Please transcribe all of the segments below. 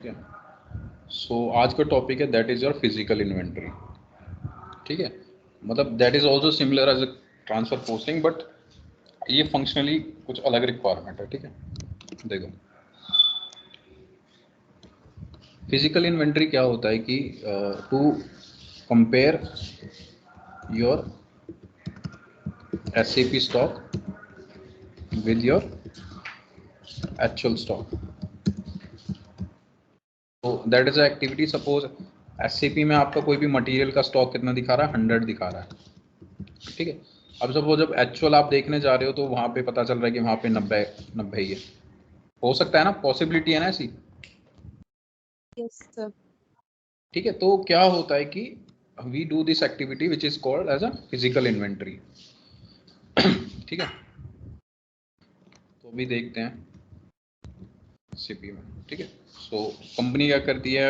ठीक है, सो आज का टॉपिक है that is your physical inventory. ठीक है, मतलब that is also similar as a transfer posting, but ये फंक्शनली कुछ अलग रिक्वायरमेंट है। ठीक है, देखो फिजिकल इन्वेंटरी क्या होता है कि to compare your SAP stock with your actual stock. तो that is a activity. Suppose SAP में आपका कोई भी मटेरियल का स्टॉक कितना दिखा रहा है, 100 दिखा रहा है। ठीक है, अब सपोज जब एक्चुअल आप देखने जा रहे हो तो वहां पे पता चल रहा है कि वहां पे 90 ही है। हो सकता है ना, पॉसिबिलिटी है ना ऐसी। Yes sir. ठीक है, तो क्या होता है कि we do this activity which is called as a physical inventory. ठीक है, तो अभी देखते हैं SAP में। ठीक है, सो कंपनी क्या करती है,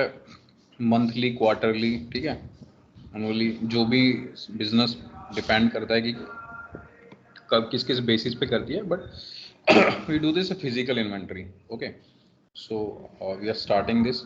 मंथली, क्वार्टरली, ठीक है, एनुअली, जो भी बिजनेस डिपेंड करता है कि कब किस किस बेसिस पे करती है, but we do this physical inventory. Okay, so we are starting this.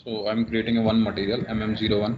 So I'm creating a one material MM01.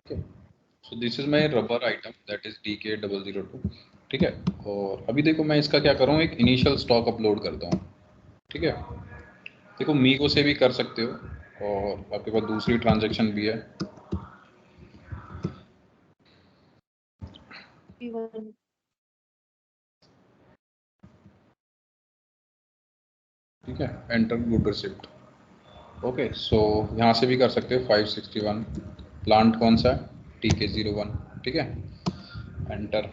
Okay. So this is my rubber item that is DK002. ठीक है, और अभी देखो मैं इसका क्या करूँ, एक इनिशियल स्टॉक अपलोड करता हूँ। ठीक है, देखो मीगो से भी कर सकते हो और आपके पास दूसरी ट्रांजैक्शन भी है। ठीक है, एंटर गुड रिसिप्ट। ओके, सो यहाँ से भी कर सकते हो 561। प्लांट कौन सा है, TK01। ठीक है, एंटर।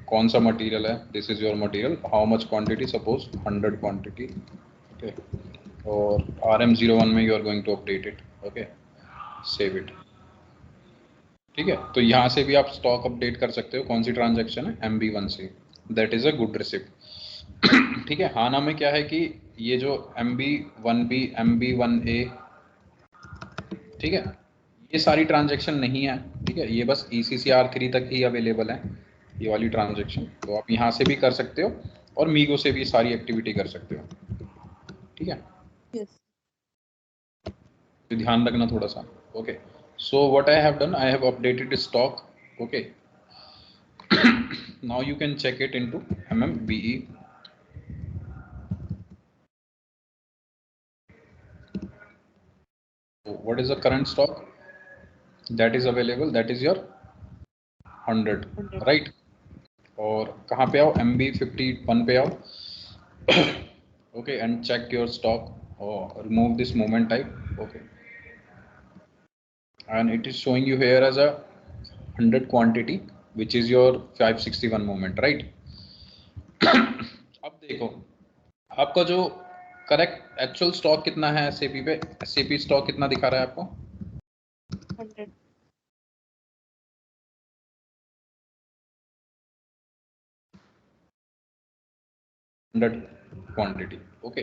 कौन सा मटेरियल है, this is your material, how much quantity, suppose 100 quantity. Okay, और RM01 में you are going to update it. Okay, save it. ठीक है, तो यहाँ से भी आप स्टॉक अपडेट कर सकते हो। कौन सी ट्रांजैक्शन है, MB1 से, that is a good receipt. ठीक है, हाना में क्या है कि ये जो MB1B, MB1A, ठीक है, ये सारी ट्रांजैक्शन नहीं है। ठीक है, ये बस ECC-R3 तक ही अवेलेबल है ये वाली ट्रांजैक्शन। तो आप यहाँ से भी कर सकते हो और मीगो से भी सारी एक्टिविटी कर सकते हो। ठीक है, यस। तो ध्यान रखना थोड़ा सा। Okay, so what I have done, I have updated stock. Okay, now you can check it into MMBE. So what is the current stock that is available, that is your 100, right? और कहाँ पे आओ, MB51 पे आओ। okay, and check your stock or remove this moment type. Okay, and it is showing you here as a 100 quantity which is your 561 moment, right? अब देखो आपका जो करेक्ट एक्चुअल स्टॉक कितना है SAP पे, SAP स्टॉक कितना दिखा रहा है आपको, 100। 100 क्वांटिटी। ओके,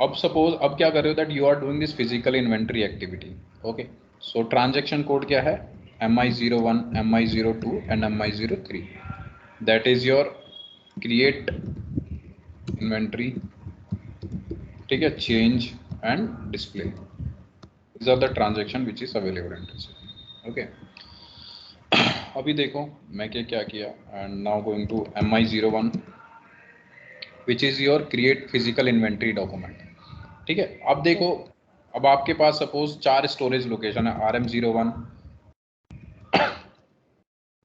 अब सपोज अब क्या कर रहे हो, that you are doing this physical inventory activity. Okay, so transaction code क्या है, MI01, MI02 and MI03। That is your create inventory. ठीक है, change and display. these are the transaction which is available in TCP. Okay. अभी देखो मैं क्या किया and now going to MI01 which is your create physical inventory document. ठीक है, अब देखो अब आपके पास सपोज 4 स्टोरेज लोकेशन है RM01,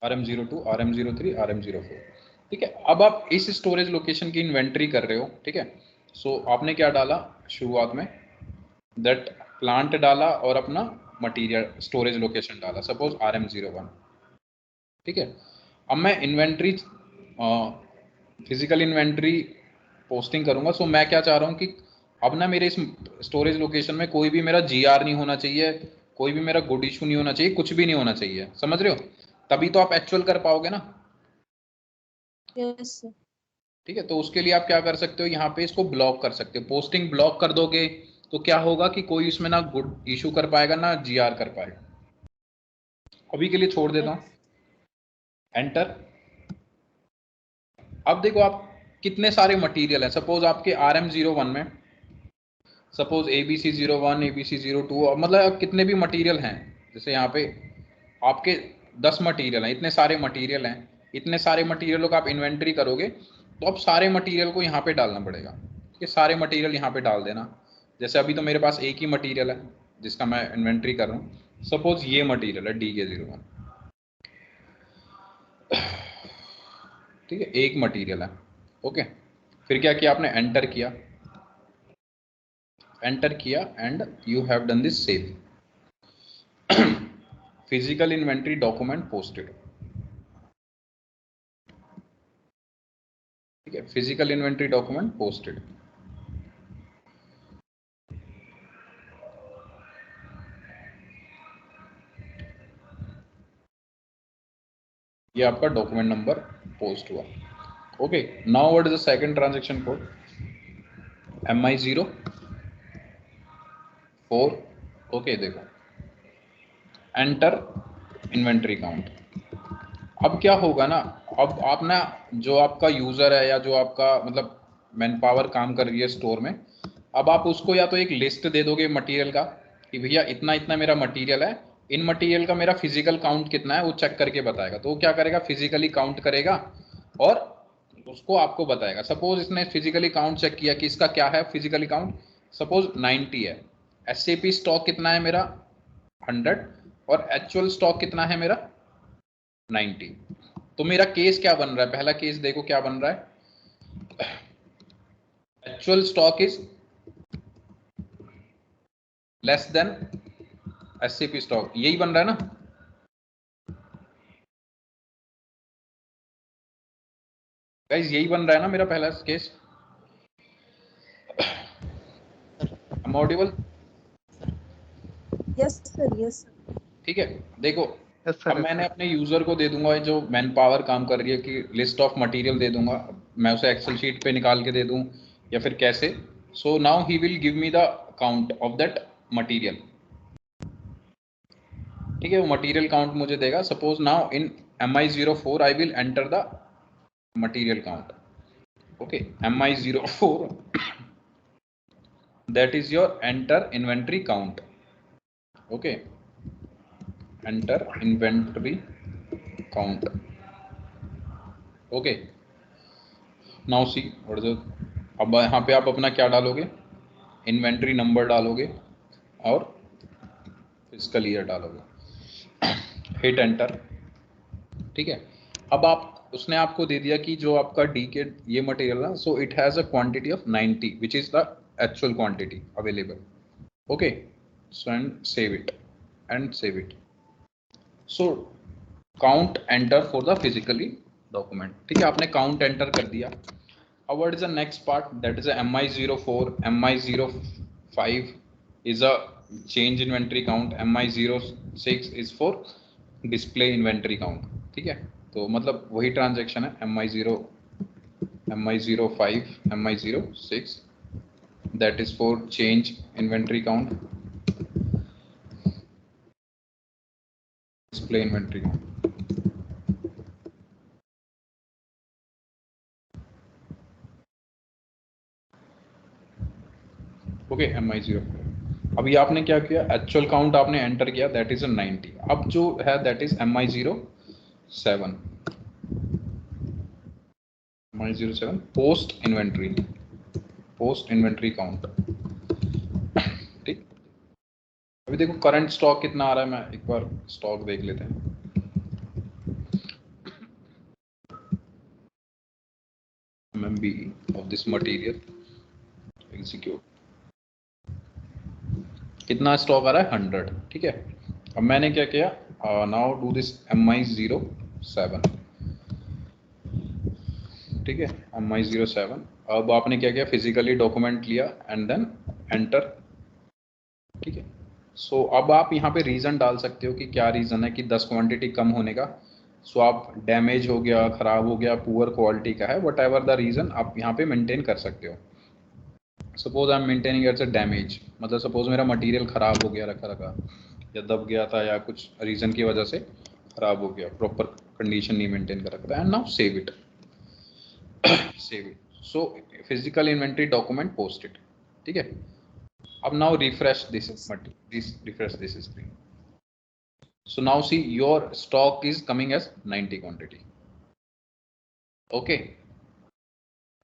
RM02, RM03, RM04. ठीक है, अब आप इस स्टोरेज लोकेशन की इन्वेंट्री कर रहे हो. ठीक है, सो आपने क्या डाला शुरुआत में, दैट प्लांट डाला और अपना मटेरियल स्टोरेज लोकेशन डाला, सपोज RM01. ठीक है, अब मैं इन्वेंट्री फिजिकल इन्वेंट्री पोस्टिंग करूंगा. सो मैं क्या चाह रहा हूँ कि अब ना मेरे इस स्टोरेज लोकेशन में कोई भी मेरा GR नहीं होना चाहिए, कोई भी मेरा गुड इशू नहीं होना चाहिए, कुछ भी नहीं होना चाहिए. समझ रहे हो? तभी तो आप एक्चुअल कर पाओगे ना. Yes sir. ठीक है, तो उसके लिए आप क्या कर सकते हो, यहाँ पे इसको ब्लॉक कर सकते हो. पोस्टिंग ब्लॉक कर दोगे तो क्या होगा कि कोई इसमें ना गुड इशू कर पाएगा ना GR कर पाएगा. अभी के लिए छोड़ देता हूँ. एंटर. अब देखो आप कितने सारे मटेरियल हैं. सपोज आपके RM01 में सपोज ABC01, ABC02, मतलब कितने भी मटेरियल हैं. जैसे यहाँ पे आपके 10 मटेरियल हैं, इतने सारे मटेरियल हैं. इतने सारे मटेरियलों का आप इन्वेंट्री करोगे तो अब सारे मटेरियल को यहाँ पे डालना पड़ेगा. ये सारे मटेरियल यहाँ पे डाल देना. जैसे अभी तो मेरे पास एक ही मटेरियल है जिसका मैं इन्वेंट्री कर रहा हूँ. सपोज ये मटेरियल है DK01. ठीक है, एक मटेरियल है. ओके, फिर क्या किया आपने, एंटर किया. एंटर किया and you have done this save. Physical inventory document posted. ठीक है, फिजिकल इन्वेंट्री डॉक्यूमेंट पोस्टेड. ये आपका डॉक्यूमेंट नंबर पोस्ट हुआ. Okay, now what is the second transaction code, MI04. Okay, देखो एंटर इन्वेंट्री काउंट. अब क्या होगा ना, अब आप ना जो आपका यूजर है या जो आपका मतलब मैन पावर काम कर रही है स्टोर में, अब आप उसको या तो एक लिस्ट दे दोगे मटेरियल का कि भैया इतना इतना मेरा मटेरियल है, इन मटेरियल का मेरा फिजिकल काउंट कितना है वो चेक करके बताएगा. तो वो क्या करेगा, फिजिकली काउंट करेगा और उसको आपको बताएगा. सपोज इसने फिजिकली काउंट चेक किया कि इसका क्या है फिजिकली काउंट, सपोज 90 है. SAP स्टॉक कितना है मेरा 100 और एक्चुअल स्टॉक कितना है मेरा 90. तो मेरा केस क्या बन रहा है, पहला केस देखो क्या बन रहा है, actual stock is less then SAP stock. यही बन रहा है ना. गाइस यही बन रहा है ना मेरा पहला case. I'm audible? Yes sir. Yes sir. ठीक है, देखो Yes, sir. अब मैंने अपने यूजर को दे दूंगा जो मैन पावर काम कर रही है कि लिस्ट ऑफ मटेरियल दे दूंगा, मैं उसे एक्सेल शीट पे निकाल के दे दूं या फिर कैसे. So now he will give me the count of that material. ठीक है, वो मटेरियल काउंट मुझे देगा. Suppose now in MI04 I will enter the material count. Okay, MI04 that is your enter inventory count. Okay, enter inventory count. Okay, now see what is it. अब यहाँ पे आप अपना क्या डालोगे, इन्वेंट्री नंबर डालोगे और फिजिकल ईयर डालोगे. Hit enter. ठीक है, अब आप उसने आपको दे दिया कि जो आपका DK ये मटेरियल है, so it has a quantity of 90 which is the actual quantity available. Okay, so and save it and save it. So count enter for the physically document. ठीक है, आपने काउंट एंटर कर दिया. अब what is the next part, that is MI04. MI05 is a change inventory count. MI06 is for display inventory count. ठीक है, तो मतलब वही ट्रांजैक्शन है MI05, MI06 that is for change inventory count, display inventory count. Okay, MI04. अभी आपने क्या किया, एक्चुअल काउंट आपने एंटर किया, दैट इज 90। अब जो है that is MI07, MI07 post inventory count. ठीक, अभी देखो करंट स्टॉक कितना आ रहा है, मैं एक बार स्टॉक देख लेते हैं। MMB of this material execute, कितना स्टॉक आ रहा है 100। ठीक है, अब मैंने क्या किया, नाउ डू दिस MI07। ठीक है, MI07। अब आपने क्या किया, फिजिकली डॉक्यूमेंट लिया एंड देन एंटर। ठीक है, सो अब आप यहाँ पे रीज़न डाल सकते हो कि क्या रीज़न है कि 10 क्वांटिटी कम होने का। सो आप डैमेज हो गया, ख़राब हो गया, पुअर क्वालिटी का है, वट एवर द रीज़न आप यहाँ पे मेंटेन कर सकते हो। Suppose I am maintaining it's a damage, मतलब सपोज मेरा मटेरियल ख़राब हो गया रखा रखा, या दब गया था, या कुछ रीज़न की वजह से ख़राब हो गया, प्रॉपर कंडीशन नहीं मेंटेन कर रखा था, and now save it. Save it, so physical inventory document posted. ठीक है, अब now refresh this screen. So now see your stock is coming as 90 quantity. Okay,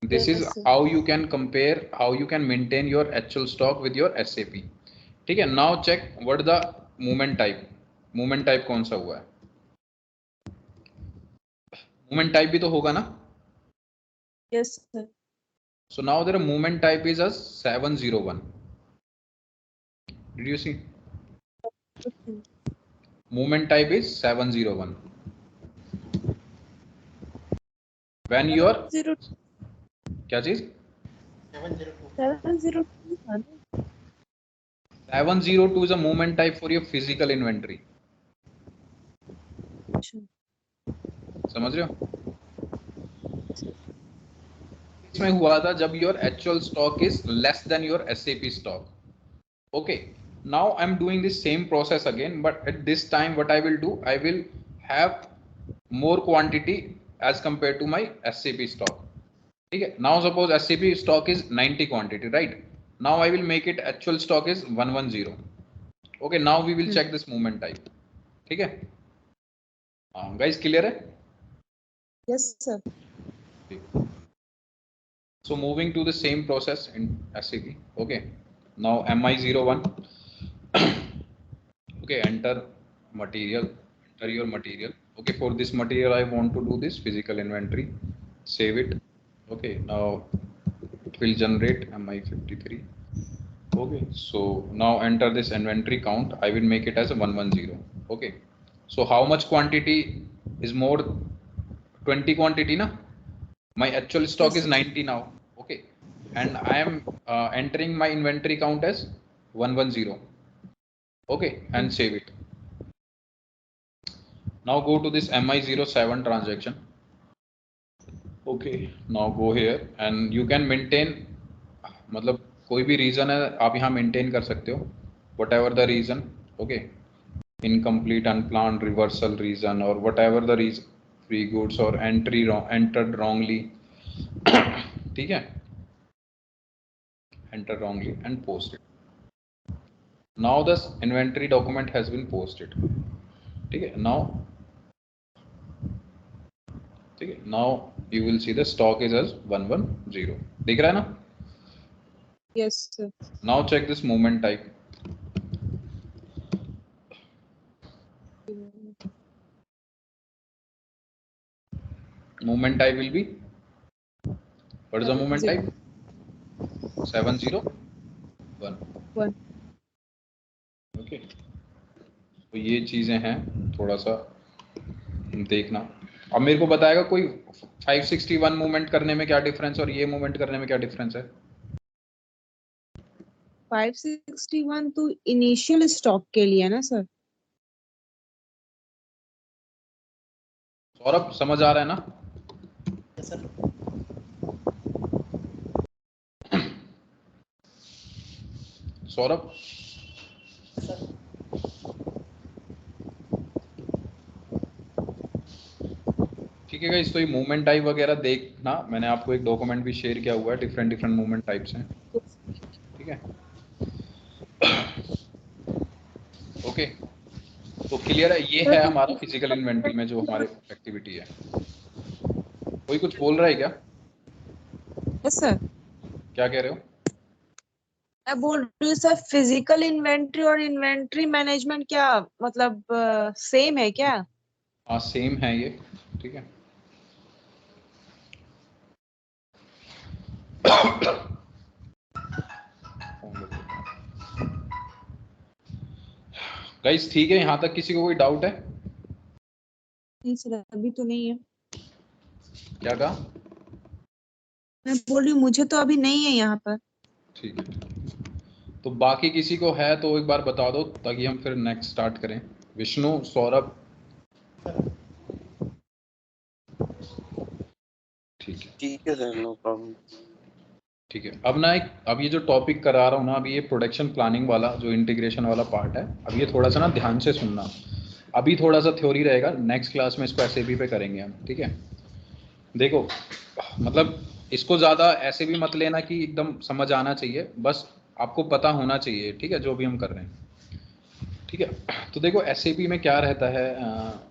this is Yes, sir. how you can compare, how you can maintain your actual stock with your SAP. ठीक है, now check what the movement type कौन सा हुआ है, movement type भी तो होगा ना। Yes, sir. So now their movement type is as 701. Did you see? Okay. Movement type is 701. When your Zero क्या चीज 702 था ना? 702 is a movement type for your physical inventory. अच्छा। समझ रहे हो, इसमें हुआ था जब your actual stock is less than your SAP stock. Okay, now I am doing this same process again, but at this time what I will do, I will have more quantity as compare to my SAP stock. ठीक है, now suppose SAP stock is 90 quantity, right, now I will make it actual stock is 110। Okay, now we will check this movement type. ठीक है, guys clear है? Yes, sir. So moving to the same process in SAP. Okay, now MI01. Okay, enter material, enter your material. Okay, for this material I want to do this physical inventory, save it. Okay, now it will generate MI53. Okay, so now enter this inventory count, I will make it as a 110. Okay, so how much quantity is more, 20 quantity na, my actual stock Yes, is 90 now. Okay, and I am entering my inventory count as 110. Okay, and save it. Now go to this MI07 transaction. Okay, now go here and you can maintain, मतलब कोई भी reason है आप यहाँ maintain कर सकते हो, whatever the reason. Okay, incomplete, unplanned, reversal reason, और whatever the reason, free goods और एंट्री एंटर्ड रॉन्गली। ठीक है, enter wrongly and post it. Now this inventory document has been posted. ठीक है, now ठीक है, now you will see the stock is as 110, दिख रहा है ना? yes, sir. Now check this movement type. Movement type will be, what is the movement type? 701. 1. Okay, तो ये चीजें हैं, थोड़ा सा देखना। अब मेरे को बताएगा कोई 561 मूवमेंट करने में क्या डिफरेंस और ये मूवमेंट करने में क्या डिफरेंस है? 561 तो इनिशियल स्टॉक के लिए ना सर? सौरभ समझ आ रहा है ना? सौरभ, ठीक है गाइस, तो ये मूवमेंट टाइप वगैरह देखना, मैंने आपको एक डॉक्यूमेंट भी शेयर किया हुआ है, डिफरेंट मूवमेंट टाइप्स हैं। ठीक है, ओके, तो क्लियर है, ये है हमारा फिजिकल इन्वेंट्री में जो हमारे एक्टिविटी है। कोई कुछ बोल रहा है क्या? यस सर, क्या कह रहे हो? मैं बोल रही हूँ सर, फिजिकल इन्वेंट्री और इन्वेंट्री मैनेजमेंट क्या मतलब सेम है क्या? हाँ सेम है ये, ठीक है। गाइस ठीक है, यहाँ तक किसी को कोई डाउट है? नहीं सर, अभी तो नहीं है। क्या कहा? मैं बोल रही हूँ मुझे तो अभी नहीं है यहाँ पर। ठीक है, तो बाकी किसी को है तो एक बार बता दो ताकि हम फिर नेक्स्ट स्टार्ट करें। विष्णु, सौरभ, ठीक है सर, नो प्रॉब्लम। ठीक है। अब ना अब ये जो टॉपिक करा रहा हूँ ना, अभी ये प्रोडक्शन प्लानिंग वाला जो इंटीग्रेशन वाला पार्ट है, अब ये थोड़ा सा ना ध्यान से सुनना। अभी थोड़ा सा थ्योरी रहेगा, नेक्स्ट क्लास में इसको SAP पे करेंगे हम, ठीक है। देखो मतलब इसको ज़्यादा ऐसे भी मत लेना कि एकदम समझ आना चाहिए, बस आपको पता होना चाहिए, ठीक है, जो भी हम कर रहे हैं, ठीक है। तो देखो SAP में क्या रहता है,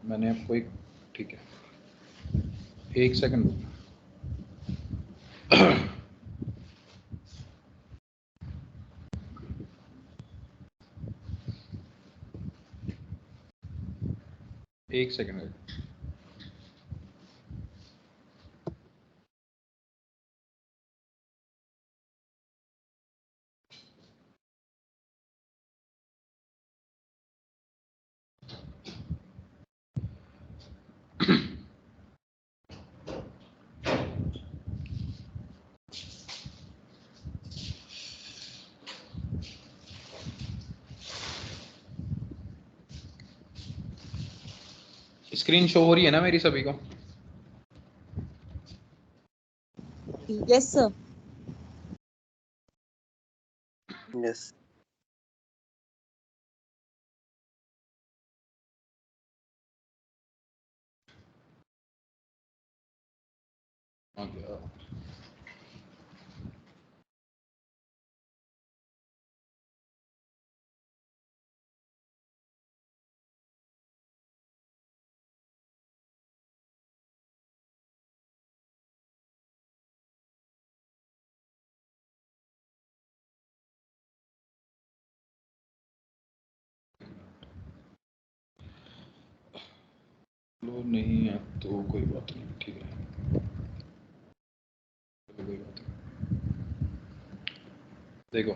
मैंने आपको एक, ठीक है, एक सेकंड। एक सेकंड। स्क्रीन शो हो रही है ना मेरी सभी को? Yes sir. यस। लो नहीं है तो कोई बात नहीं, ठीक है, कोई बात नहीं। देखो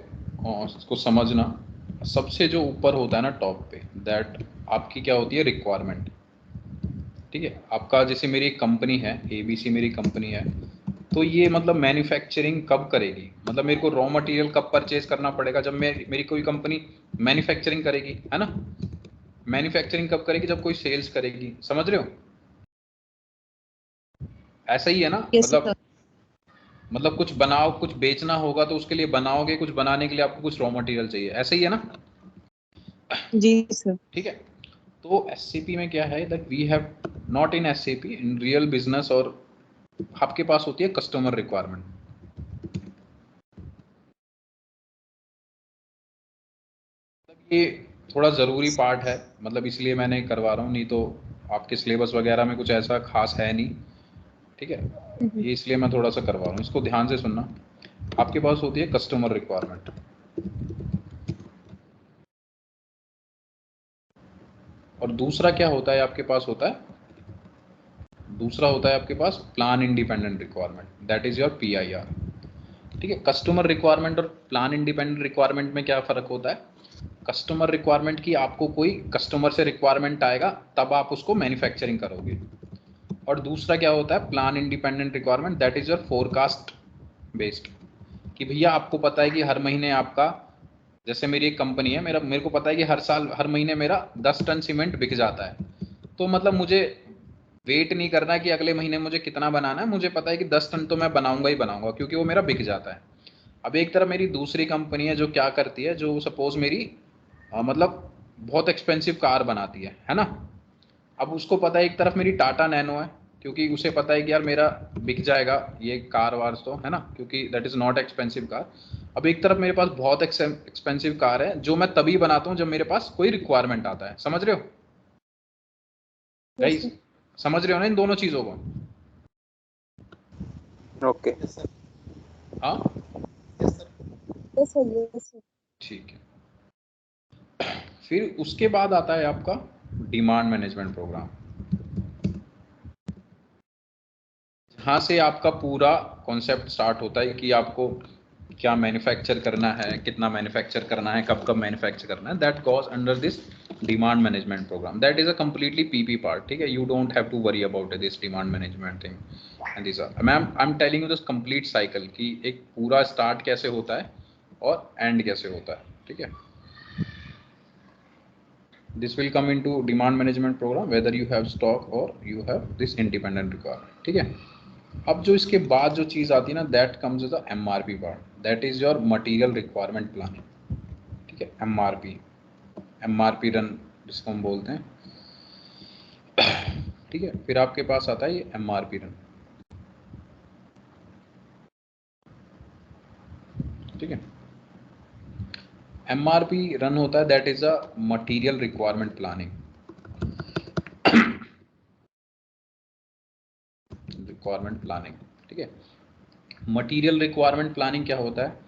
इसको समझना, सबसे जो ऊपर होता है ना टॉप पे, दैट आपकी क्या होती है, रिक्वायरमेंट, ठीक है। आपका जैसे मेरी एक कंपनी है ABC, मेरी कंपनी है, तो ये मतलब मैन्युफैक्चरिंग कब करेगी, मतलब मेरे को रॉ मटेरियल कब परचेज करना पड़ेगा, जब मेरी कोई कंपनी मैन्युफैक्चरिंग करेगी, है ना। मैन्युफैक्चरिंग कब करेगी, जब कोई सेल्स करेगी, समझ रहे हो? ऐसा ही है ना, यस सर। मतलब कुछ बनाओ, कुछ बेचना होगा तो उसके लिए बनाओगे, कुछ बनाने के लिए आपको कुछ रॉ मटेरियल चाहिए, ऐसा ही है ना, जी सर। ठीक है। तो SAP में क्या है, that we have not in SAP, in real business, और आपके पास होती है कस्टमर रिक्वायरमेंट। ये थोड़ा ज़रूरी पार्ट है, मतलब इसलिए मैंने करवा रहा हूँ, नहीं तो आपके सिलेबस वगैरह में कुछ ऐसा खास है नहीं, ठीक है। ये इसलिए मैं थोड़ा सा करवा रहा हूँ, इसको ध्यान से सुनना। आपके पास होती है कस्टमर रिक्वायरमेंट, और दूसरा क्या होता है आपके पास, होता है दूसरा होता है आपके पास plan independent requirement, that is your PIR, ठीक है। कस्टमर रिक्वायरमेंट और प्लान इंडिपेंडेंट रिक्वायरमेंट में क्या फ़र्क होता है? कस्टमर रिक्वायरमेंट की आपको कोई कस्टमर से रिक्वायरमेंट आएगा तब आप उसको मैन्युफैक्चरिंग करोगे, और दूसरा क्या होता है, plan independent requirement, that is your forecast based, कि भैया आपको पता है कि हर महीने आपका, जैसे मेरी एक कंपनी है, मेरे को पता है कि हर महीने मेरा 10 टन सीमेंट बिक जाता है, तो मतलब मुझे वेट नहीं करना कि अगले महीने मुझे कितना बनाना है, मुझे पता है कि 10 टन तो मैं बनाऊंगा ही बनाऊंगा, क्योंकि वो मेरा बिक जाता है। अब एक तरफ मेरी दूसरी कंपनी है जो क्या करती है, जो सपोज मेरी मतलब बहुत एक्सपेंसिव कार बनाती है ना। अब उसको पता है, एक तरफ मेरी टाटा नैनो है, क्योंकि उसे पता है कि यार मेरा बिक जाएगा ये कार वार तो, है ना, क्योंकि that is not expensive car. अब एक तरफ मेरे पास बहुत एक्सपेंसिव कार है जो मैं तभी बनाता हूँ जब मेरे पास कोई रिक्वायरमेंट आता है, समझ रहे हो गाइस? समझ रहे हो ना इन दोनों चीजों को? ओके हाँ यस सर। ठीक है। फिर उसके बाद आता है आपका डिमांड मैनेजमेंट प्रोग्राम। यहाँ से आपका पूरा कॉन्सेप्ट स्टार्ट होता है कि आपको क्या मैन्युफैक्चर करना है, कितना मैन्युफैक्चर करना है, कब कब मैन्युफैक्चर करना है। That goes under this demand management program. That is a completely PP part, ठीक है? You don't have to worry about this demand management thing and this are ma'am I am telling you this complete cycle कि एक पूरा start कैसे होता है और and कैसे होता है, ठीक है? This will come into demand management program whether you have stock और you have this independent requirement, ठीक है? अब जो इसके बाद जो चीज आती है ना, that comes is the MRP part, that is your material requirement planning, ठीक है? एमआरपी रन जिसको हम बोलते हैं, ठीक है? फिर आपके पास आता है ये एमआरपी रन, ठीक है? एमआरपी रन होता है that is a material requirement planning, ठीक है? मटेरियल रिक्वायरमेंट प्लानिंग क्या होता है?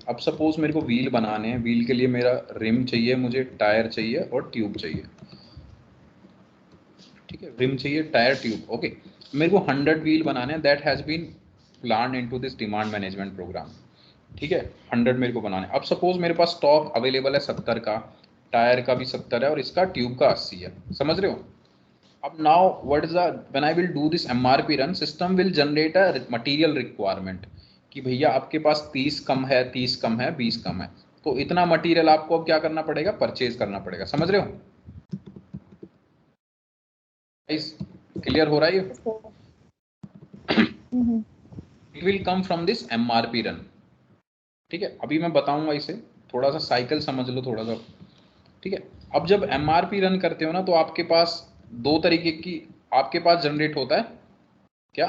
अब सपोज मेरे को व्हील बनाने हैं, व्हील के लिए मेरा रिम चाहिए, मुझे टायर चाहिए और ट्यूब चाहिए, ठीक है? रिम चाहिए, टायर, ट्यूब, ओके। मेरे को 100 व्हील बनाने हैं, that has been plan into this demand management program, ठीक है? 100 मेरे को बनाने। अब सपोज मेरे पास स्टॉक अवेलेबल है 70 का, टायर का भी 70 है और इसका ट्यूब का 80 है, समझ रहे हो? अब now what is the when I will do this MRP run, system will generate a material requirement कि भैया आपके पास 30 कम है, 30 कम है, 20 कम है, तो इतना मटेरियल आपको अब क्या करना पड़ेगा? परचेज करना पड़ेगा, समझ रहे हो? क्लियर हो रहा है ये? It will come from this MRP run, ठीक है? अभी मैं बताऊंगा इसे, थोड़ा सा साइकिल समझ लो थोड़ा सा, ठीक है? अब जब एमआरपी रन करते हो ना तो आपके पास दो तरीके की आपके पास जनरेट होता है, क्या?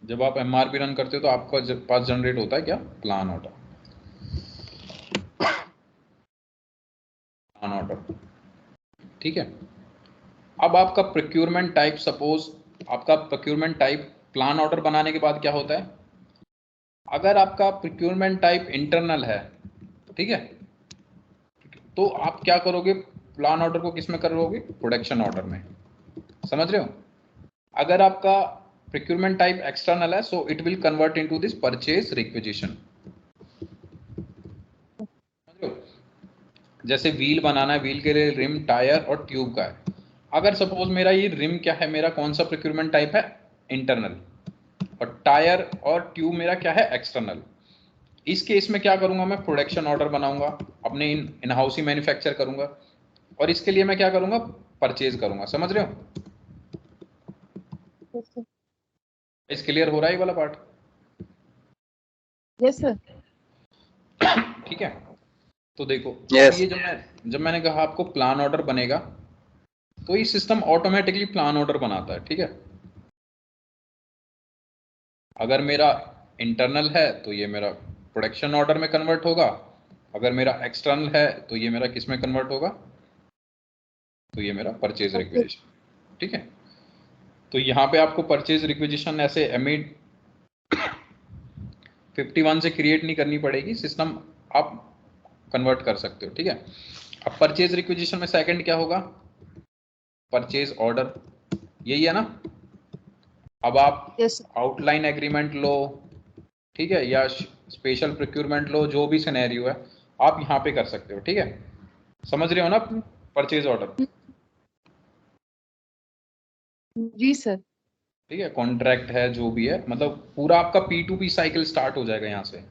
जब आप एमआरपी रन करते हो तो आपका पास जनरेट होता है क्या? प्लान ऑर्डर, प्लान ऑर्डर, ठीक है? अब आपका प्रोक्यूरमेंट टाइप, सपोज आपका प्रोक्यूरमेंट टाइप प्लान ऑर्डर बनाने के बाद क्या होता है? अगर आपका प्रोक्यूरमेंट टाइप इंटरनल है, ठीक है, तो आप क्या करोगे? प्लान ऑर्डर को किस में करोगे? प्रोडक्शन ऑर्डर में, समझ रहे हो? अगर आपका प्रोक्यूरमेंट टाइप एक्सटर्नल है, so it will convert into this purchase requisition, जैसे व्हील बनाना है, व्हील के लिए रिम, टायर और ट्यूब का है। अगर सपोज मेरा ये रिम क्या है, मेरा कौन सा प्रोक्यूरमेंट टाइप है? इंटरनल, और टायर और ट्यूब मेरा क्या है? एक्सटर्नल। इस केस में क्या करूंगा मैं? प्रोडक्शन ऑर्डर बनाऊंगा, अपने इन हाउस ही मैन्युफैक्चर करूंगा, और इसके लिए मैं क्या करूंगा? परचेज करूंगा, समझ रहे हो? इस क्लियर हो रहा है ये वाला पार्ट? Yes sir. ठीक है, तो देखो अब Yes. ये जब मैंने कहा आपको प्लान ऑर्डर बनेगा, तो ये सिस्टम ऑटोमेटिकली प्लान ऑर्डर बनाता है, ठीक है? अगर मेरा इंटरनल है तो ये मेरा प्रोडक्शन ऑर्डर में कन्वर्ट होगा, अगर मेरा एक्सटर्नल है तो ये मेरा किस में कन्वर्ट होगा? तो ये मेरा परचेज रिक्विजिशन, ठीक है? तो यहाँ पे आपको परचेज रिक्विजिशन ऐसे एमिड 51 से क्रिएट नहीं करनी पड़ेगी, सिस्टम आप कन्वर्ट कर सकते हो, ठीक है? अब परचेज रिक्विजिशन में सेकंड क्या होगा? परचेज ऑर्डर, यही है ना? अब आप यस आउटलाइन एग्रीमेंट लो, ठीक है, या स्पेशल प्रोक्यूरमेंट लो, जो भी सिनेरियो है आप यहाँ पे कर सकते हो, ठीक है? समझ रहे हो ना परचेज ऑर्डर? जी सर। ठीक है, कॉन्ट्रैक्ट है जो भी है, मतलब पूरा आपका P2P साइकिल स्टार्ट हो जाएगा यहाँ से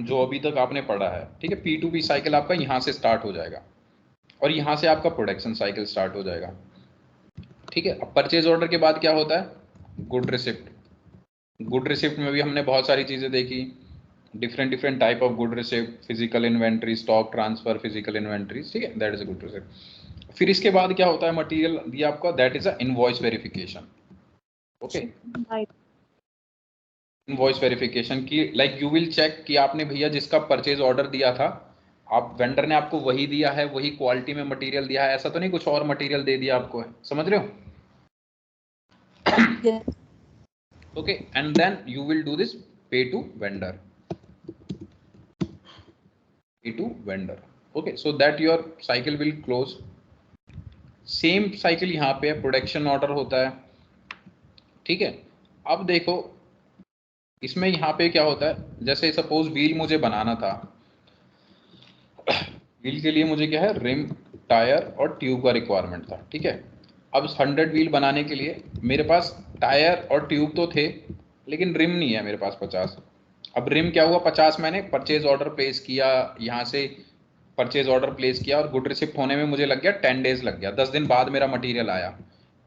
जो अभी तक आपने पढ़ा है, ठीक है? P2P साइकिल आपका यहाँ से स्टार्ट हो जाएगा और यहाँ से आपका प्रोडक्शन साइकिल स्टार्ट हो जाएगा, ठीक है? अब परचेज ऑर्डर के बाद क्या होता है? Good receipt. गुड रिसिप्ट में भी हमने बहुत सारी चीज़ें देखी, different different type of good receipt, physical inventory, stock transfer, physical inventory, ठीक है, that is a good receipt. फिर इसके बाद क्या होता है, मटेरियल दिया आपका, that is a invoice verification. Okay, Right. Invoice verification की लाइक यू विल चेक कि आपने भैया जिसका परचेज ऑर्डर दिया था, आप वेंडर ने आपको वही दिया है, वही क्वालिटी में मटेरियल दिया है, ऐसा तो नहीं कुछ और मटेरियल दे दिया आपको है, समझ रहे हो? Yes. Okay, and then you will do this pay to vendor. Pay to vendor. Okay, so that your cycle will close. Same cycle यहाँ पे है, प्रोडक्शन ऑर्डर होता है, ठीक है। अब देखो इसमें यहाँ पे क्या होता है, जैसे सपोज व्हील मुझे बनाना था, व्हील के लिए मुझे क्या है, रिम, टायर और ट्यूब का रिक्वायरमेंट था, ठीक है। अब 100 व्हील बनाने के लिए मेरे पास टायर और ट्यूब तो थे, लेकिन रिम नहीं है मेरे पास 50। अब रिम क्या हुआ, 50 मैंने परचेज ऑर्डर प्लेस किया, यहाँ से परचेज ऑर्डर प्लेस किया और गुड रिसिप्ट होने में मुझे लग गया 10 डेज लग गया, 10 दिन बाद मेरा मटेरियल आया,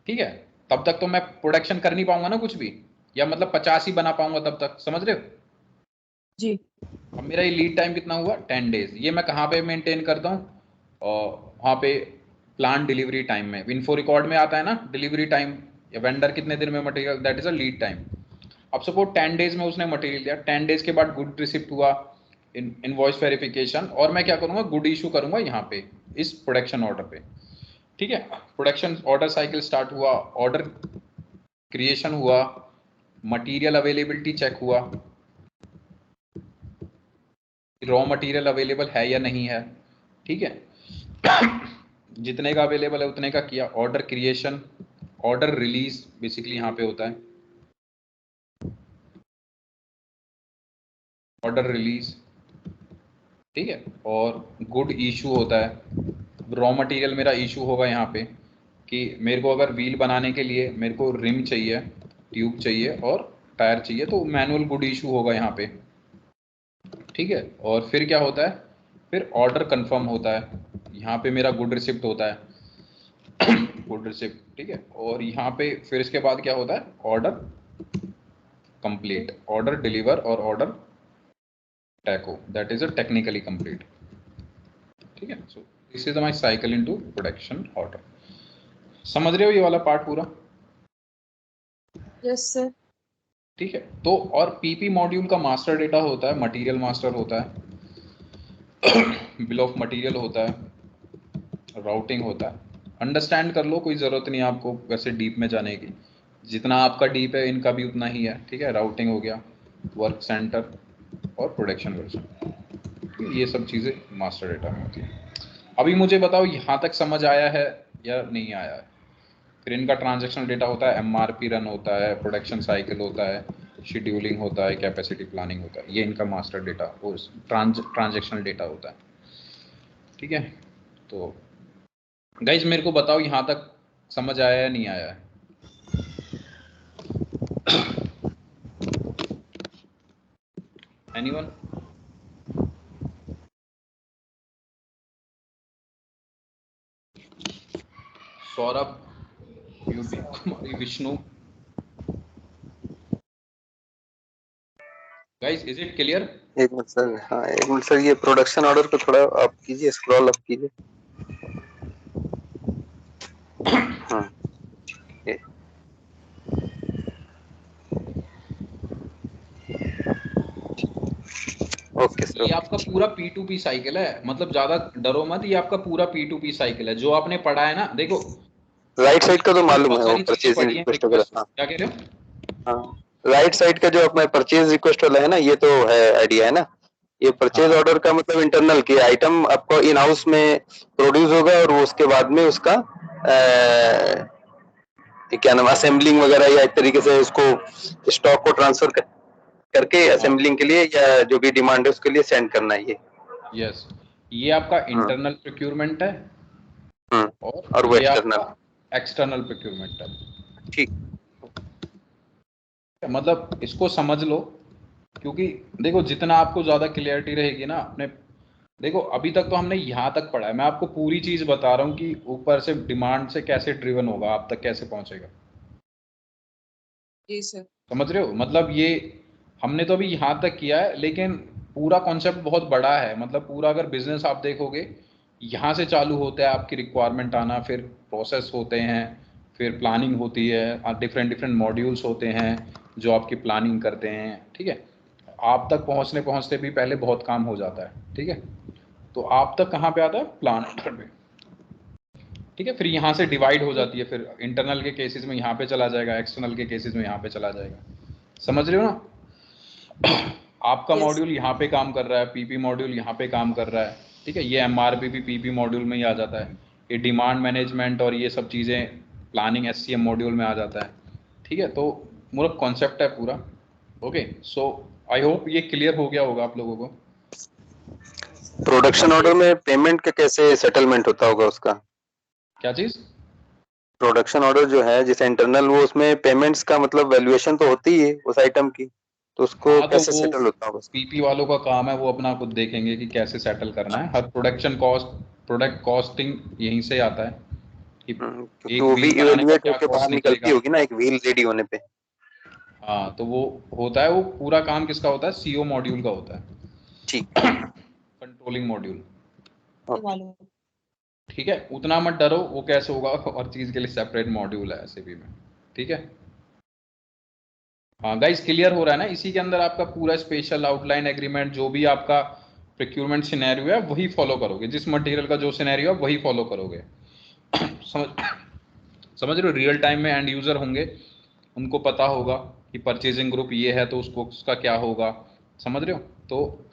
ठीक है। तब तक तो मैं प्रोडक्शन कर नहीं पाऊंगा ना कुछ भी, या मतलब 50 ही बना पाऊंगा तब तक, समझ रहे हो? जी। अब मेरा ये लीड टाइम कितना हुआ, 10 डेज। ये मैं कहाँ पे मेंटेन करता हूँ, वहाँ पे प्लान डिलीवरी टाइम में, इन्फो रिकॉर्ड में आता है ना डिलीवरी टाइम, या वेंडर कितने दिन में material, that is a lead time. अब सपोज 10 डेज में उसने मटेरियल दिया, 10 डेज के बाद गुड रिसिप्ट हुआ, इनवॉइस वेरिफिकेशन, और मैं क्या करूंगा, गुड इशू करूंगा यहाँ पे इस प्रोडक्शन ऑर्डर पे, ठीक है। प्रोडक्शन ऑर्डर साइकिल स्टार्ट हुआ, ऑर्डर क्रिएशन हुआ, मटेरियल अवेलेबिलिटी चेक हुआ, रॉ मटेरियल अवेलेबल है या नहीं है, ठीक है। जितने का अवेलेबल है उतने का किया, order creation, order release basically यहाँ पे होता है, ऑर्डर रिलीज, ठीक है। और गुड इशू होता है, रॉ मटेरियल मेरा इशू होगा यहाँ पे कि मेरे को अगर व्हील बनाने के लिए मेरे को रिम चाहिए, ट्यूब चाहिए और टायर चाहिए, तो मैनुअल गुड इशू होगा यहाँ पे, ठीक है। और फिर क्या होता है, फिर ऑर्डर कंफर्म होता है, यहाँ पे मेरा गुड रिसिप्ट होता है, गुड रिसिप्ट, ठीक है। और यहाँ पे फिर इसके बाद क्या होता है, ऑर्डर कंप्लीट, ऑर्डर डिलीवर और order taco, that is a technically complete, ठीक है। So this is my cycle into production order. समझ रहे हो ये वाला पार्ट पूरा? Yes sir. ठीक है। तो और पीपी मॉड्यूल का मास्टर डेटा होता है, मटेरियल मास्टर होता है, बिल ऑफ मटेरियल होता है, राउटिंग होता है। अंडरस्टैंड कर लो, कोई ज़रूरत नहीं आपको वैसे डीप में जाने की, जितना आपका डीप है इनका भी उतना ही है, ठीक है। राउटिंग हो गया, वर्क सेंटर और प्रोडक्शन वर्जन, ये सब चीज़ें मास्टर डेटा में होती है। अभी मुझे बताओ यहाँ तक समझ आया है या नहीं आया है? फिर इनका ट्रांजैक्शनल डेटा होता है, एमआरपी रन होता है, प्रोडक्शन साइकिल होता है, शेड्यूलिंग होता है, कैपेसिटी प्लानिंग होता है, ये इनका मास्टर डेटा और ट्रांजैक्शनल डेटा होता है, ठीक है। तो गाइज मेरे को बताओ यहाँ तक समझ आया या नहीं आया है? Anyone? Saurabh, UP Kumari, Vishnu, guys is it clear? एक मिनट सर, हाँ एक मिनट सर, ये प्रोडक्शन ऑर्डर को थोड़ा आप कीजिए, स्क्रॉल अप कीजिए। हाँ ओके सर। ये आपका पूरा P2P साइकिल है, मतलब ज्यादा डरो मत, ये आपका पूरा P2P साइकिल है जो आपने पढ़ा है ना। देखो राइट साइड का तो मालूम है, वो सारी चीजें परचेजिंग पढ़ी है, रिक्वेस्ट वगैरह। हाँ क्या कह रहे हो? हाँ, राइट साइड का जो अपना परचेज रिक्वेस्ट वाला है ना, ये तो है आइडिया है ना। ये परचेज हाँ ऑर्डर का मतलब इंटरनल की आइटम आपको इन हाउस में प्रोड्यूस होगा और वो उसके बाद में उसका क्या नाम, असेंबलिंग वगैरह या एक तरीके से उसको स्टॉक को ट्रांसफर करके असेंबलिंग के लिए या जो भी डिमांड है उसके लिए सेंड करना है ये। यस, ये आपका इंटरनल प्रोक्यूरमेंट है और वो ये एक्सटर्नल। आपका एक्सटर्नल प्रोक्यूरमेंट है, ठीक, मतलब इसको समझ लो, क्योंकि देखो जितना आपको ज्यादा क्लियरिटी रहेगी ना अपने, देखो अभी तक तो हमने यहाँ तक पढ़ा है, मैं आपको पूरी चीज बता रहा हूँ कि ऊपर से डिमांड से कैसे ड्रिवन होगा, आप तक कैसे पहुंचेगा। जी सर। समझ रहे हो? मतलब ये हमने तो अभी यहाँ तक किया है, लेकिन पूरा कॉन्सेप्ट बहुत बड़ा है, मतलब पूरा अगर बिजनेस आप देखोगे, यहाँ से चालू होता है आपकी रिक्वायरमेंट आना, फिर प्रोसेस होते हैं, फिर प्लानिंग होती है, डिफरेंट डिफरेंट मॉड्यूल्स होते हैं जो आपकी प्लानिंग करते हैं, ठीक है। आप तक पहुँचने पहुँचते भी पहले बहुत काम हो जाता है, ठीक है। तो आप तक कहाँ पे आता है, प्लानर पे, ठीक है। फिर यहाँ से डिवाइड हो जाती है, फिर इंटरनल के केसेस में यहाँ पे चला जाएगा, एक्सटर्नल के केसेस में यहाँ पे चला जाएगा, समझ रहे हो ना। आपका Yes. मॉड्यूल यहाँ पे काम कर रहा है, पीपी मॉड्यूल यहाँ पे काम कर रहा है, ठीक है। ये एमआरपी भी पीपी मॉड्यूल में ही आ जाता है, ये डिमांड मैनेजमेंट और ये सब चीज़ें प्लानिंग एससीएम मॉड्यूल में आ जाता है, ठीक है। तो पूरा कॉन्सेप्ट है पूरा। ओके, सो आई होप ये क्लियर हो गया होगा आप लोगों को। प्रोडक्शन ऑर्डर में पेमेंट का कैसे सेटलमेंट होता होगा उसका? क्या चीज़? प्रोडक्शन ऑर्डर जो है जैसे इंटरनल, वो उसमें पेमेंट्स का मतलब वैल्यूएशन तो होती ही है उस आइटम की, तो उसको हाँ, तो कैसे वो सेटल होता होगा? पीपी वालों का काम है, वो अपना खुद देखेंगे कि कैसे सेटल करना है। हर प्रोडक्शन कॉस्ट, प्रोडक्ट कॉस्टिंग यहीं से आता है कि क्योंकि एक वो भी व्हील बनाने का इवेल्युएट क्या होके कॉस्ट बाहर निकलती निकलेगा। होगी ना एक व्हील रेडी होने पे। हाँ, तो वो होता है, वो पूरा काम किसका होता है, सीओ मॉड्यूल का होता है, ठीक। कंट्रोलिंग मॉड्यूल, ये मालूम। ठीक है। उतना मत डरो, वो कैसे होगा, और चीज़ के लिए सेपरेट मॉड्यूल है एसएपी में, ठीक है। हाँ गाइस, क्लियर हो रहा है ना। इसी के अंदर आपका पूरा स्पेशल आउटलाइन एग्रीमेंट, जो भी आपका प्रोक्यूरमेंट सिनेरियो है वही फॉलो करोगे, जिस मटेरियल का जो सिनेरियो है वही फॉलो करोगे। समझ समझ रहे हो। रियल टाइम में एंड यूज़र होंगे, उनको पता होगा कि परचेजिंग ग्रुप ये है तो उसको उसका क्या होगा, समझ रहे हो। तो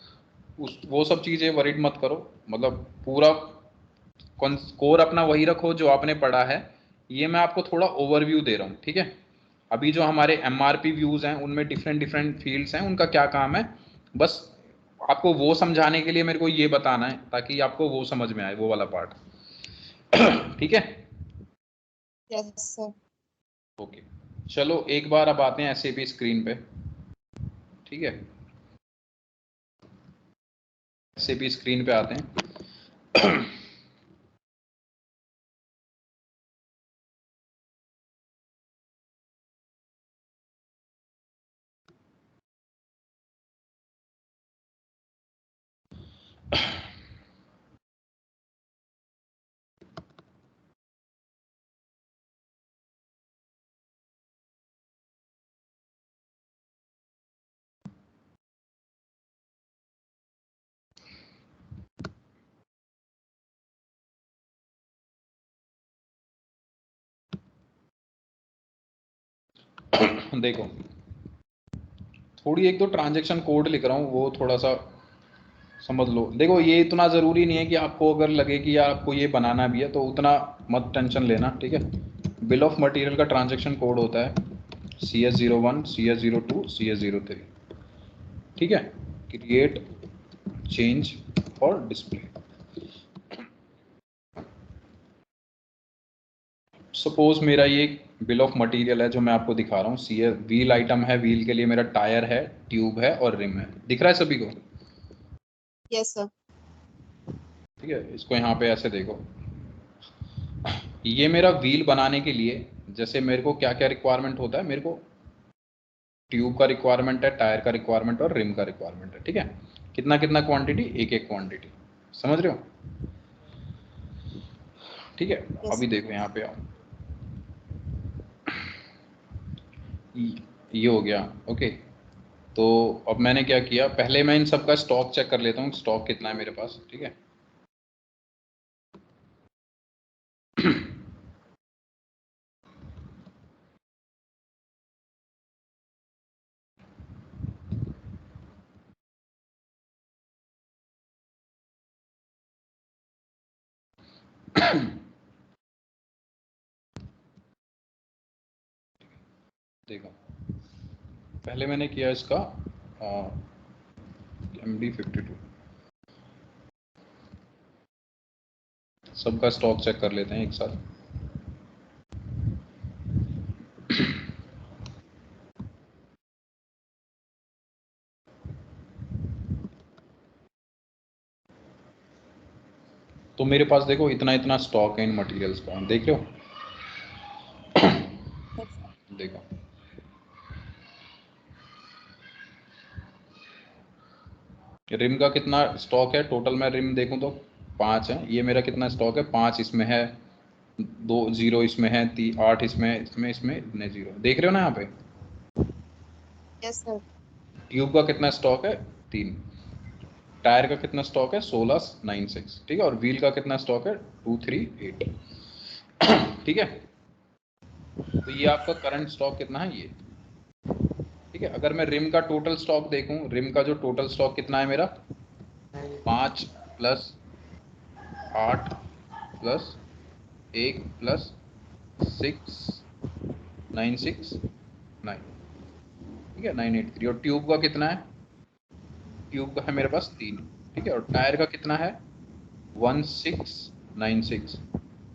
उस वो सब चीज़ें वरीड मत करो, मतलब पूरा कोर अपना वही रखो जो आपने पढ़ा है। ये मैं आपको थोड़ा ओवरव्यू दे रहा हूँ, ठीक है। अभी जो हमारे एमआरपी व्यूज़ हैं उनमें डिफरेंट डिफरेंट फील्ड्स हैं, उनका क्या काम है, बस आपको वो समझाने के लिए मेरे को ये बताना है, ताकि आपको वो समझ में आए, वो वाला पार्ट, ठीक है। Yes, sir. ओके, चलो एक बार अब आते हैं एसएपी स्क्रीन पे, ठीक है। एसएपी स्क्रीन पे आते हैं। देखो, थोड़ी एक दो ट्रांजैक्शन कोड लिख रहा हूँ, वो थोड़ा सा समझ लो। देखो, ये इतना ज़रूरी नहीं है कि आपको अगर लगे कि यार आपको ये बनाना भी है तो उतना मत टेंशन लेना, ठीक है। बिल ऑफ मटेरियल का ट्रांजैक्शन कोड होता है CS01, CS02, CS03, ठीक है। क्रिएट, चेंज और डिस्प्ले। सपोज मेरा ये बिल ऑफ मटेरियल है जो मैं आपको दिखा रहा हूँ। सी व्हील आइटम है, व्हील के लिए मेरा टायर है, ट्यूब है और रिम है, दिख रहा है सभी को? Yes, sir. ठीक है, इसको यहाँ पे ऐसे देखो। ये मेरा व्हील बनाने के लिए जैसे मेरे को क्या क्या रिक्वायरमेंट होता है, मेरे को ट्यूब का रिक्वायरमेंट है, टायर का रिक्वायरमेंट और रिम का रिक्वायरमेंट है, ठीक है। कितना कितना क्वांटिटी, एक एक क्वांटिटी, समझ रहे हो, ठीक है। Yes. अभी देखो यहाँ पे आओ, ये हो गया, ओके। तो अब मैंने क्या किया, पहले मैं इन सब का स्टॉक चेक कर लेता हूँ, स्टॉक कितना है मेरे पास, ठीक है। देखो, पहले मैंने किया इसका MD52, सबका स्टॉक चेक कर लेते हैं एक साथ। तो मेरे पास देखो इतना इतना स्टॉक है इन मटेरियल्स का, देख रहे हो, देखो। रिम का कितना स्टॉक है टोटल, मैं रिम देखूं तो 5 है, ये मेरा कितना स्टॉक है 5 इसमें है, 2 0 इसमें है, 8 इसमें है, इसमें इतने 0 देख रहे हो ना यहाँ पे। Yes sir. ट्यूब का कितना स्टॉक है 3, टायर का कितना स्टॉक है 1696, ठीक है, और व्हील का कितना स्टॉक है 238, ठीक है। तो ये आपका करंट स्टॉक कितना है ये, ठीक है। अगर मैं रिम का टोटल स्टॉक देखूं, रिम का जो टोटल स्टॉक कितना है मेरा 5 प्लस 8 प्लस 1 प्लस 6 969, ठीक है 983, और ट्यूब का कितना है, ट्यूब का है मेरे पास 3, ठीक है, और टायर का कितना है 1696,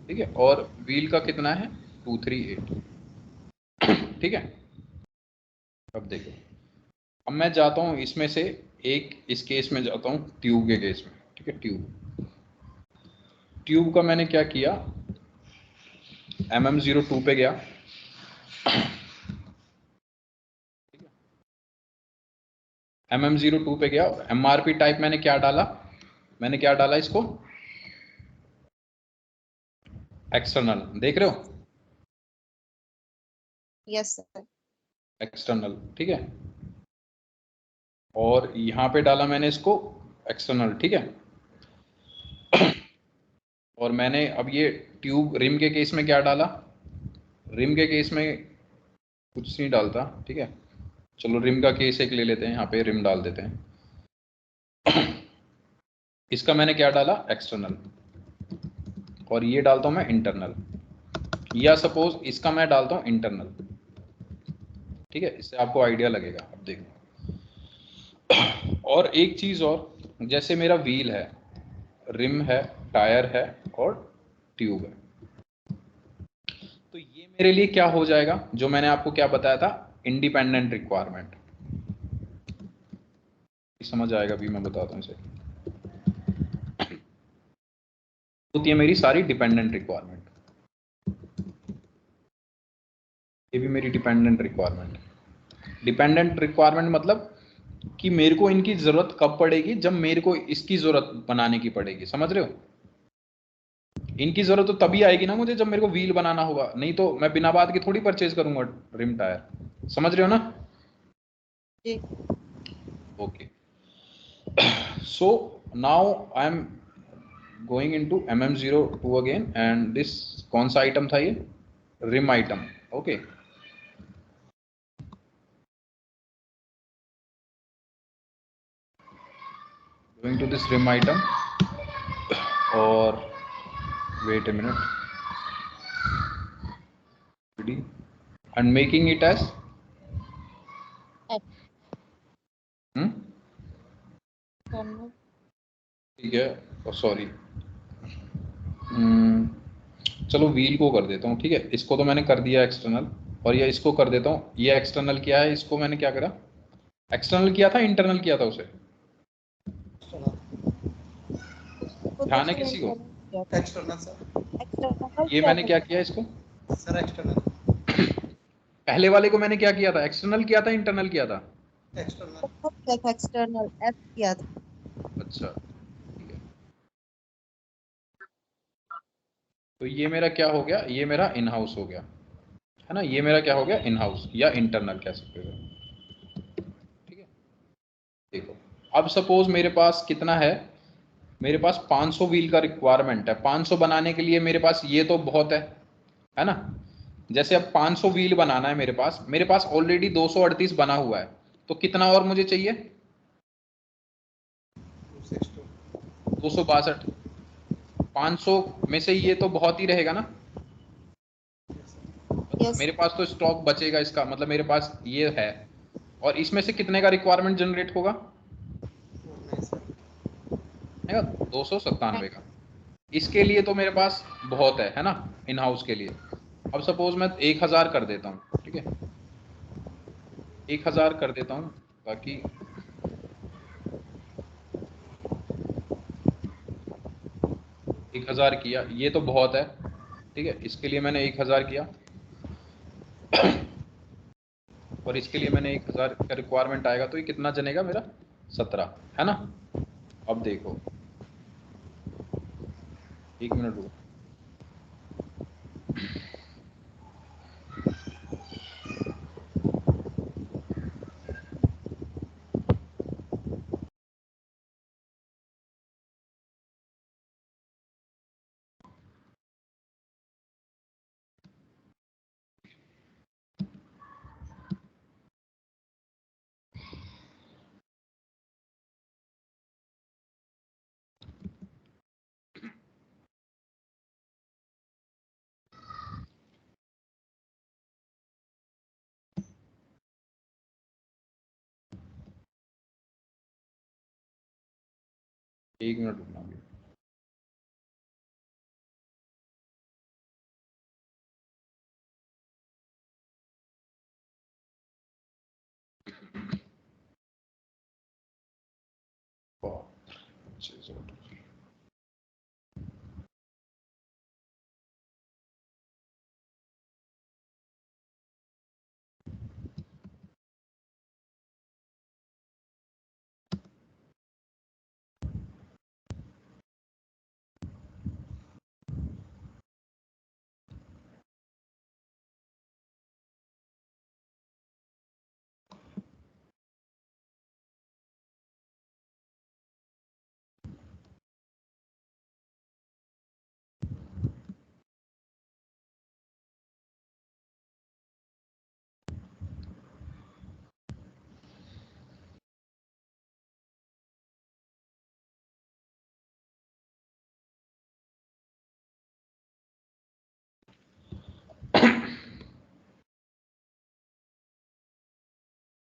ठीक है, और व्हील का कितना है 238, ठीक है। अब देखो, अब मैं जाता हूँ इसमें से एक, इस केस में जाता हूँ ट्यूब के केस में, ठीक है। ट्यूब का मैंने क्या किया, MM02 पे गया, MM02 पे गया, MRP टाइप मैंने क्या डाला, इसको एक्सटर्नल, देख रहे हो, यस सर। एक्सटर्नल, ठीक है, और यहाँ पे डाला मैंने इसको एक्सटर्नल, ठीक है। और मैंने अब ये ट्यूब रिम के केस में क्या डाला, रिम के केस में कुछ नहीं डालता, ठीक है। चलो रिम का केस एक ले लेते हैं, यहाँ पे रिम डाल देते हैं। इसका मैंने क्या डाला एक्सटर्नल, और ये डालता हूं मैं इंटरनल, या सपोज इसका मैं डालता हूं इंटरनल, ठीक है, इससे आपको आइडिया लगेगा। अब देखो, और एक चीज और, जैसे मेरा व्हील है, रिम है, टायर है और ट्यूब है, तो ये मेरे लिए क्या हो जाएगा, जो मैंने आपको क्या बताया था, इंडिपेंडेंट रिक्वायरमेंट। समझ आएगा भी, मैं बताता हूं इसे, होती है मेरी सारी डिपेंडेंट रिक्वायरमेंट, ये भी मेरी डिपेंडेंट रिक्वायरमेंट। डिपेंडेंट रिक्वायरमेंट मतलब कि मेरे को इनकी जरूरत कब पड़ेगी, जब मेरे को इसकी जरूरत बनाने की पड़ेगी, समझ रहे हो। इनकी जरूरत तो तभी आएगी ना मुझे, जब मेरे को व्हील बनाना होगा, नहीं तो मैं बिना बात की थोड़ी परचेज करूंगा रिम टायर, समझ रहे हो ना। जी। Okay, so now I am going into MM02 again, and this कौन सा आइटम था ये, rim item, okay. Going to this rim item, और wait a minute, and making it as ठीक है, सॉरी, चलो व्हील को कर देता हूँ, ठीक है, इसको तो मैंने कर दिया एक्सटर्नल, और ये इसको कर देता हूँ, ये एक्सटर्नल किया है, इसको मैंने क्या करा, एक्सटर्नल किया था, इंटरनल किया था उसे, ध्यान है किसी को, एक्सटर्नल सर। एक्सटर्नल ये मैंने क्या किया इसको सर एक्सटर्नल। पहले वाले को मैंने क्या किया था, एक्सटर्नल किया था, इंटरनल किया था, एक्सटर्नल। एक्सटर्नल एफ किया था। अच्छा ठीक है। तो ये मेरा क्या हो गया, ये मेरा इन हाउस हो गया, है ना, ये मेरा क्या हो गया इन हाउस या इंटरनल कह सकते हो, ठीक है। देखो, अब सपोज मेरे पास कितना है, मेरे पास 500 व्हील का रिक्वायरमेंट है, 500 बनाने के लिए मेरे पास ये तो बहुत है ना। जैसे अब 500 व्हील बनाना है मेरे पास ऑलरेडी 238 बना हुआ है, तो कितना और मुझे चाहिए 262, 500 में से ये तो बहुत ही रहेगा ना, Yes. मेरे पास तो स्टॉक बचेगा इसका, मतलब मेरे पास ये है, और इसमें से कितने का रिक्वायरमेंट जनरेट होगा, 297 का। इसके लिए तो मेरे पास बहुत है ना, इन हाउस के लिए। अब सपोज मैं 1000 कर देता हूँ, ठीक है, 1000 कर देता हूँ, ताकि 1000 किया, ये तो बहुत है, ठीक है, इसके लिए मैंने 1000 किया, और इसके लिए मैंने 1000 का रिक्वायरमेंट आएगा, तो ये कितना जनेगा मेरा 17 है ना। अब देखो, 1 मिनट रुको। एक मिनट रुकना अभी।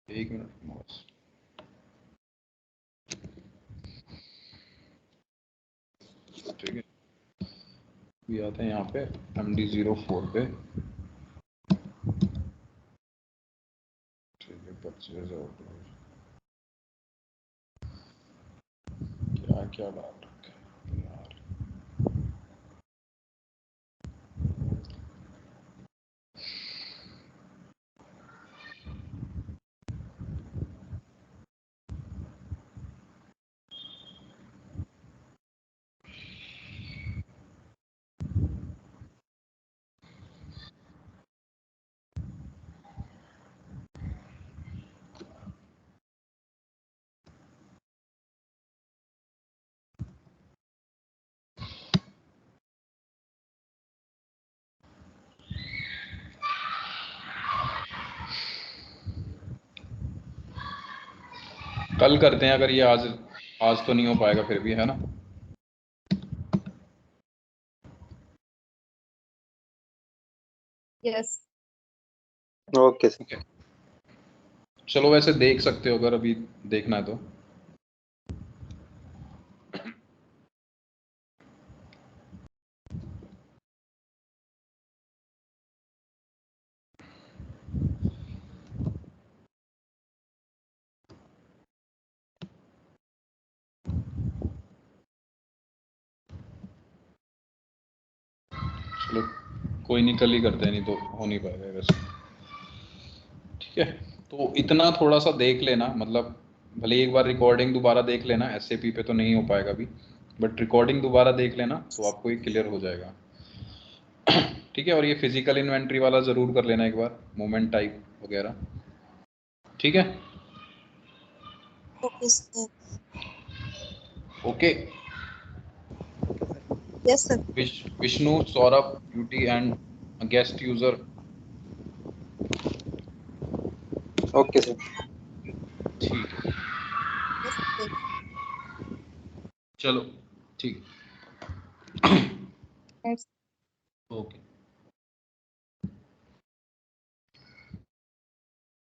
एक मिनट रुकना बस। ठीक है, भी आते हैं यहाँ पे MD04 पे। ठीक है, 25,000 क्या क्या डाल रखे हैं यार। कल करते हैं, अगर ये आज तो नहीं हो पाएगा फिर भी, है ना। यस। Okay sir. ठीक है, चलो वैसे देख सकते हो अगर अभी देखना है तो। चलो कोई नहीं, कल ही करते हैं, नहीं तो हो नहीं पाएगा वैसे। ठीक है, तो इतना थोड़ा सा देख लेना, मतलब भले एक बार रिकॉर्डिंग दोबारा देख लेना, SAP पे तो नहीं हो पाएगा अभी, बट रिकॉर्डिंग दोबारा देख लेना तो आपको ये क्लियर हो जाएगा। ठीक है, और ये फिजिकल इन्वेंट्री वाला ज़रूर कर लेना एक बार, मोमेंट टाइप वगैरह। ठीक है, okay sir. Okay. Yes sir. Vishnu, Saurabh, beauty and guest user. Okay sir. ठीक है, यस सर। चलो ठीक। यस। ओके।